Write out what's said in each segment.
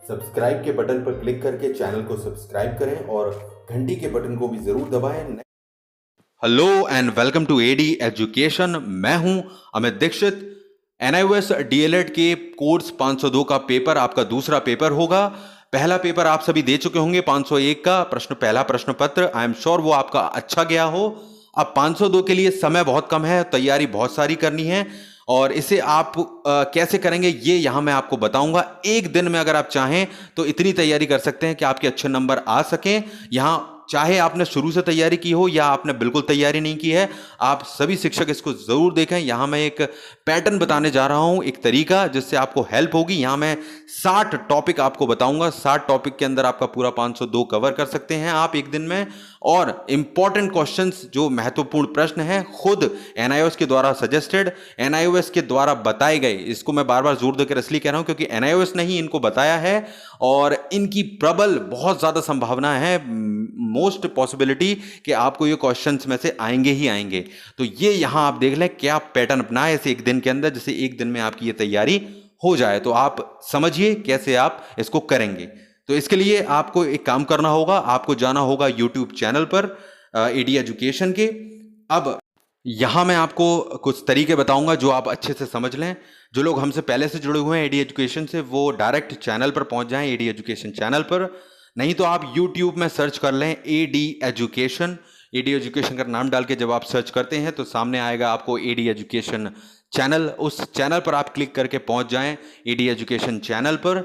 Subscribe के button पर click करके चैनल को सब्सक्राइब करें और घंटी के बटन को भी जरूर दबाएं। Hello and welcome to AD education. मैं हूं अमित दीक्षित। एनआईओएस डीएलएड के कोर्स 502 का पेपर आपका दूसरा पेपर होगा। पहला पेपर आप सभी दे चुके होंगे 501 का पहला प्रश्न पत्र। आई एम श्योर वो आपका अच्छा गया हो। अब 502 के लिए समय बहुत कम है, तैयारी बहुत सारी करनी है और इसे आप कैसे करेंगे ये यहां मैं आपको बताऊंगा। एक दिन में अगर आप चाहें तो इतनी तैयारी कर सकते हैं कि आपके अच्छे नंबर आ सकें। यहां चाहे आपने शुरू से तैयारी की हो या आपने बिल्कुल तैयारी नहीं की है, आप सभी शिक्षक इसको जरूर देखें। यहां मैं एक पैटर्न बताने जा रहा हूं, एक तरीका जिससे आपको हेल्प होगी। यहां मैं 60 टॉपिक आपको बताऊंगा। 60 टॉपिक के अंदर आपका पूरा 502 कवर कर सकते हैं आप एक दिन में। और इंपॉर्टेंट क्वेश्चंस, जो महत्वपूर्ण प्रश्न हैं, खुद एनआईओएस के द्वारा सजेस्टेड, एनआईओएस के द्वारा बताए गए। इसको मैं बार बार जोर देकर इसलिए कह रहा हूं क्योंकि एनआईओएस ने ही इनको बताया है और इनकी प्रबल बहुत ज्यादा संभावना है, मोस्ट पॉसिबिलिटी कि आपको ये क्वेश्चंस में से आएंगे ही आएंगे। तो ये यहां आप देख लें क्या पैटर्न अपनाए इसे एक दिन के अंदर, जिससे एक दिन में आपकी ये तैयारी हो जाए। तो आप समझिए कैसे आप इसको करेंगे। तो इसके लिए आपको एक काम करना होगा, आपको जाना होगा यूट्यूब चैनल पर एडी एजुकेशन के। अब यहां मैं आपको कुछ तरीके बताऊंगा जो आप अच्छे से समझ लें। जो लोग हमसे पहले से जुड़े हुए हैं एडी एजुकेशन से, वो डायरेक्ट चैनल पर पहुंच जाएं, एडी एजुकेशन चैनल पर। नहीं तो आप यूट्यूब में सर्च कर लें एडी एजुकेशन। एडी एजुकेशन का नाम डाल के जब आप सर्च करते हैं तो सामने आएगा आपको एडी एजुकेशन चैनल। उस चैनल पर आप क्लिक करके पहुंच जाएं एडी एजुकेशन चैनल पर।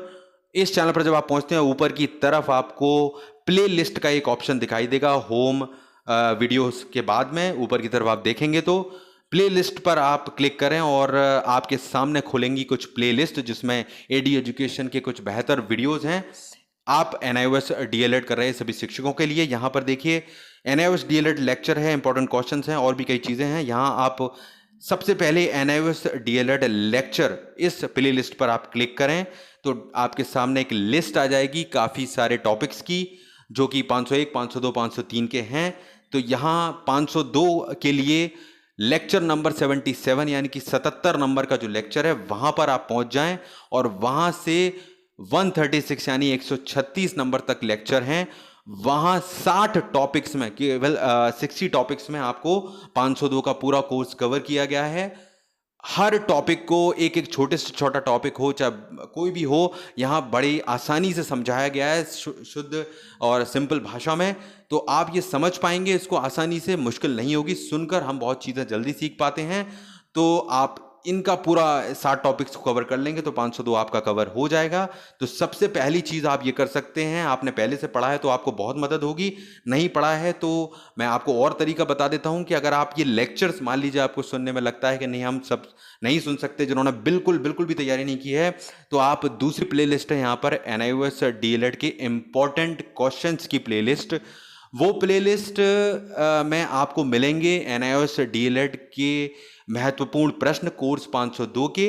इस चैनल पर जब आप पहुंचते हैं, ऊपर की तरफ आपको प्ले लिस्ट का एक ऑप्शन दिखाई देगा। होम वीडियोस के बाद में ऊपर की तरफ आप देखेंगे तो प्ले लिस्ट पर आप क्लिक करें और आपके सामने खुलेंगी कुछ प्ले लिस्ट, जिसमें एडी एजुकेशन के कुछ बेहतर वीडियोस हैं। आप एनआईओएस डीएलएड कर रहे हैं सभी शिक्षकों के लिए। यहां पर देखिए एनआईओएस डीएलएड लेक्चर है, इंपॉर्टेंट क्वेश्चंस हैं और भी कई चीजें हैं। यहां आप सबसे पहले एनआईओएस डीएलएड लेक्चर, इस प्ले लिस्ट पर आप क्लिक करें तो आपके सामने एक लिस्ट आ जाएगी काफी सारे टॉपिक्स की, जो कि 501, 502, 503 के हैं। तो यहां 502 के लिए लेक्चर नंबर 77 यानी कि 77 नंबर का जो लेक्चर है वहां पर आप पहुंच जाएं और वहां से 136 यानी 136 नंबर तक लेक्चर हैं। वहां 60 टॉपिक्स में, केवल 60 टॉपिक्स में आपको 502 का पूरा कोर्स कवर किया गया है। हर टॉपिक को, एक एक छोटे से छोटा टॉपिक हो चाहे कोई भी हो, यहां बड़ी आसानी से समझाया गया है शुद्ध और सिंपल भाषा में। तो आप ये समझ पाएंगे इसको आसानी से, मुश्किल नहीं होगी। सुनकर हम बहुत चीज़ें जल्दी सीख पाते हैं। तो आप इनका पूरा 60 टॉपिक्स को कवर कर लेंगे तो 502 आपका कवर हो जाएगा। तो सबसे पहली चीज़ आप ये कर सकते हैं, आपने पहले से पढ़ा है तो आपको बहुत मदद होगी, नहीं पढ़ा है तो मैं आपको और तरीका बता देता हूं कि अगर आप ये लेक्चर्स, मान लीजिए आपको सुनने में लगता है कि नहीं हम सब नहीं सुन सकते, जिन्होंने बिल्कुल बिल्कुल भी तैयारी नहीं की है, तो आप दूसरी प्ले लिस्ट है यहाँ पर एनआईओएस डीएलएड के इंपॉर्टेंट क्वेश्चंस की प्ले लिस्ट। वो प्ले लिस्ट में आपको मिलेंगे एनआईओएस डीएलएड के महत्वपूर्ण प्रश्न कोर्स 502 के।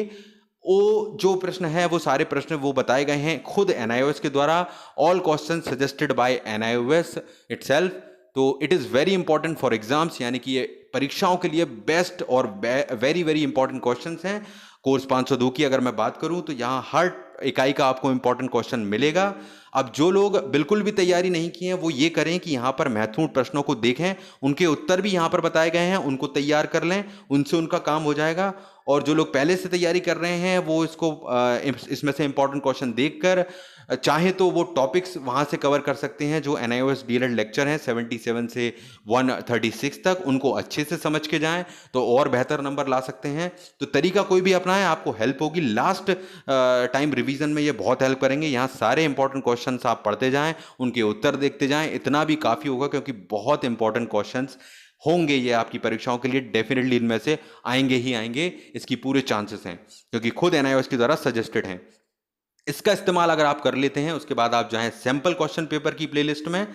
वो जो प्रश्न है, वो सारे प्रश्न वो बताए गए हैं खुद एनआईओएस के द्वारा। All question suggested by NIOS itself. तो it is very important for exams, यानी कि ये परीक्षाओं के लिए बेस्ट और वेरी वेरी इंपॉर्टेंट क्वेश्चंस हैं। कोर्स 502 की अगर मैं बात करूं तो यहाँ हर इकाई का आपको इंपॉर्टेंट क्वेश्चन मिलेगा। अब जो लोग बिल्कुल भी तैयारी नहीं की हैं वो ये करें कि यहाँ पर महत्वपूर्ण प्रश्नों को देखें, उनके उत्तर भी यहाँ पर बताए गए हैं, उनको तैयार कर लें, उनसे उनका काम हो जाएगा। और जो लोग पहले से तैयारी कर रहे हैं वो इसको इसमें से इंपॉर्टेंट क्वेश्चन देखकर चाहे तो वो टॉपिक्स वहां से कवर कर सकते हैं जो एनआईओएस डीएलएड लेक्चर हैं 77 से 136 तक, उनको अच्छे से समझ के जाएं तो और बेहतर नंबर ला सकते हैं। तो तरीका कोई भी अपनाएं, आपको हेल्प होगी। लास्ट टाइम रिवीजन में ये बहुत हेल्प करेंगे। यहाँ सारे इंपॉर्टेंट क्वेश्चंस आप पढ़ते जाएं, उनके उत्तर देखते जाएं, इतना भी काफ़ी होगा क्योंकि बहुत इंपॉर्टेंट क्वेश्चंस होंगे ये आपकी परीक्षाओं के लिए। डेफिनेटली इनमें से आएंगे ही आएंगे, इसकी पूरे चांसेस हैं क्योंकि खुद एनआईओएस के द्वारा सजेस्टेड हैं। इसका इस्तेमाल अगर आप कर लेते हैं, उसके बाद आप जाएं सैंपल क्वेश्चन पेपर की प्लेलिस्ट में।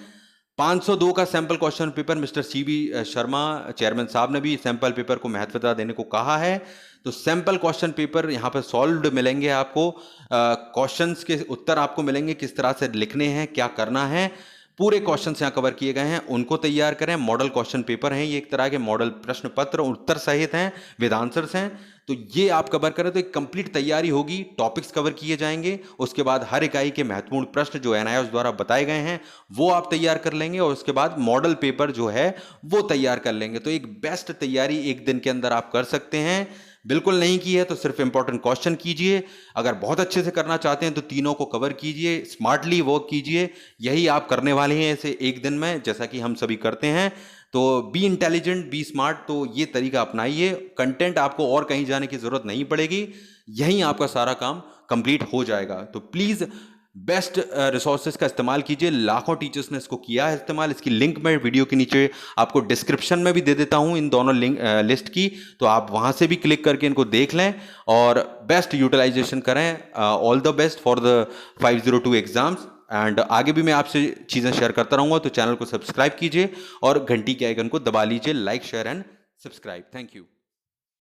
502 का sample question paper, mister CB Sharma chairman साहब ने भी सैंपल पेपर को महत्वता देने को कहा है। तो सैंपल क्वेश्चन पेपर यहाँ पर सॉल्व्ड मिलेंगे आपको, क्वेश्चंस के उत्तर आपको मिलेंगे, किस तरह से लिखने हैं, क्या करना है। पूरे क्वेश्चन यहाँ कवर किए गए हैं, उनको तैयार करें। मॉडल क्वेश्चन पेपर हैं ये, एक तरह के मॉडल प्रश्न पत्र उत्तर सहित हैं, विद आंसर्स हैं। तो ये आप कवर करें तो एक कंप्लीट तैयारी होगी, टॉपिक्स कवर किए जाएंगे। उसके बाद हर इकाई के महत्वपूर्ण प्रश्न जो NIOS द्वारा बताए गए हैं वो आप तैयार कर लेंगे, और उसके बाद मॉडल पेपर जो है वो तैयार कर लेंगे। तो एक बेस्ट तैयारी एक दिन के अंदर आप कर सकते हैं। बिल्कुल नहीं की है तो सिर्फ इंपॉर्टेंट क्वेश्चन कीजिए। अगर बहुत अच्छे से करना चाहते हैं तो तीनों को कवर कीजिए, स्मार्टली वर्क कीजिए। यही आप करने वाले हैं ऐसे एक दिन में, जैसा कि हम सभी करते हैं। तो बी इंटेलिजेंट, बी स्मार्ट, तो ये तरीका अपनाइए। कंटेंट आपको और कहीं जाने की जरूरत नहीं पड़ेगी, यहीं आपका सारा काम कंप्लीट हो जाएगा। तो प्लीज बेस्ट रिसोर्सेज का इस्तेमाल कीजिए। लाखों टीचर्स ने इसको किया है इस्तेमाल। इसकी लिंक मैं वीडियो के नीचे आपको डिस्क्रिप्शन में भी दे देता हूं, इन दोनों लिंक लिस्ट की, तो आप वहां से भी क्लिक करके इनको देख लें और बेस्ट यूटिलाइजेशन करें। All the best for the 502 exams. And आगे भी मैं आपसे चीज़ें शेयर करता रहूंगा, तो चैनल को सब्सक्राइब कीजिए और घंटी के आइकन को दबा लीजिए। Like, share and subscribe. Thank you.